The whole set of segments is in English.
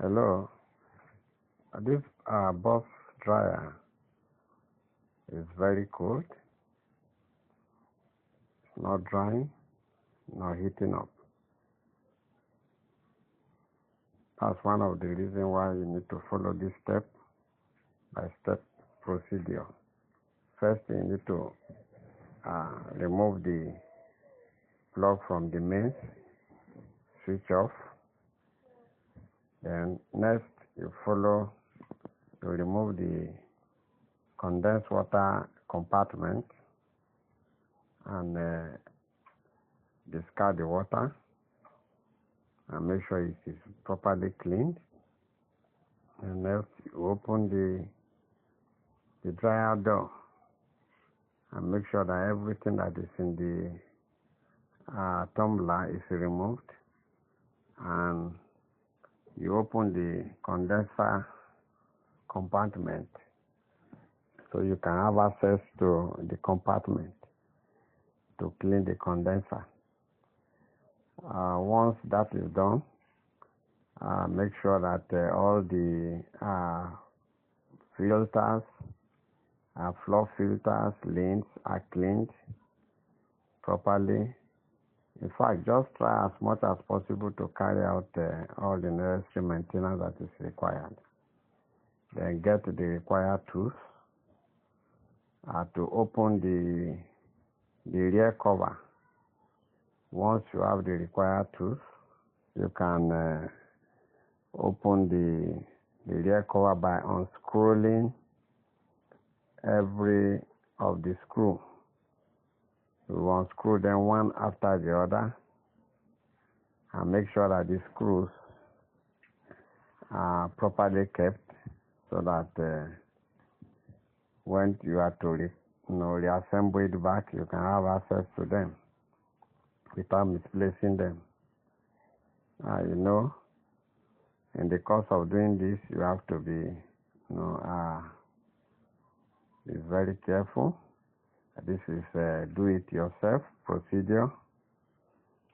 Hello, this Bosch dryer is very cold. It's not drying, not heating up. That's one of the reasons why you need to follow this step-by-step procedure. First, you need to remove the plug from the mains, switch off. Then next, you remove the condensed water compartment and discard the water and make sure it is properly cleaned. And next, you open the dryer door and make sure that everything that is in the tumbler is removed, and you open the condenser compartment so you can have access to the compartment to clean the condenser. Once that is done, make sure that all the filters, floor filters, lanes are cleaned properly. In fact, just try as much as possible to carry out all the necessary maintenance that is required. Then get the required tools to open the rear cover. Once you have the required tools, you can open the rear cover by unscrewing every of the screw. You unscrew them one after the other and make sure that the screws are properly kept so that when you are to reassemble it back, you can have access to them without misplacing them. In the course of doing this, you have to be very careful. This is do-it-yourself procedure.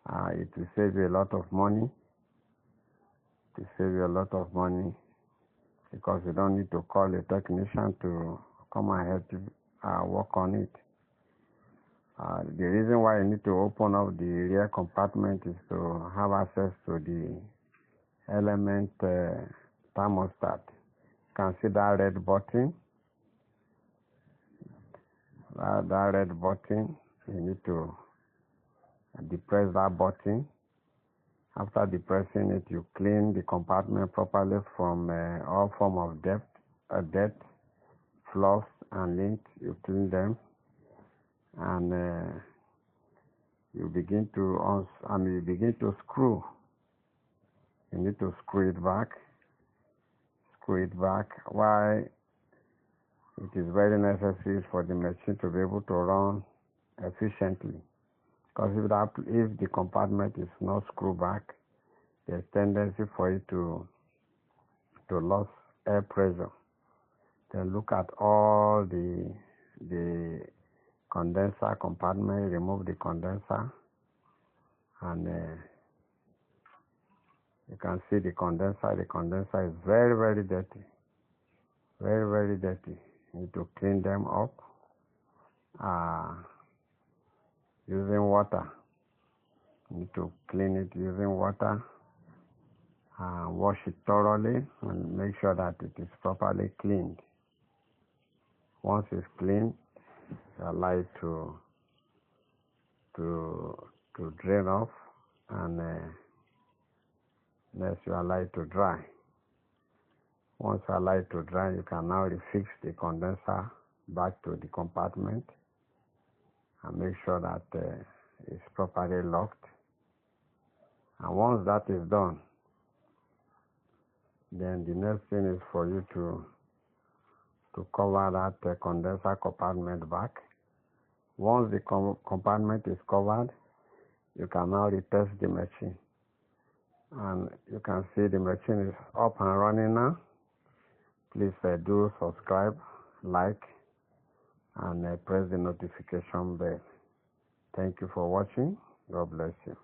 It will save you a lot of money. It will save you a lot of money because you don't need to call a technician to come and help you work on it. The reason why you need to open up the rear compartment is to have access to the element thermostat. You can see that red button. That red button, you need to depress that button. After depressing it, you clean the compartment properly from all form of dirt, flaws and lint. You clean them, and you begin to screw. You need to screw it back. Why? It is very necessary for the machine to be able to run efficiently. Because if the compartment is not screwed back, there's tendency for it to lose air pressure. Then look at all the condenser compartment, remove the condenser, and you can see the condenser. The condenser is very, very dirty. Very, very dirty. You need to clean them up using water. You need to clean it using water. Wash it thoroughly and make sure that it is properly cleaned. Once it's cleaned, you allow it to drain off, and next you allow it to dry. Once you allow it to dry, you can now refix the condenser back to the compartment and make sure that it's properly locked. And once that is done, then the next thing is for you to cover that condenser compartment back. Once the compartment is covered, you can now retest the machine. And you can see the machine is up and running now. Please do subscribe, like, and press the notification bell. Thank you for watching. God bless you.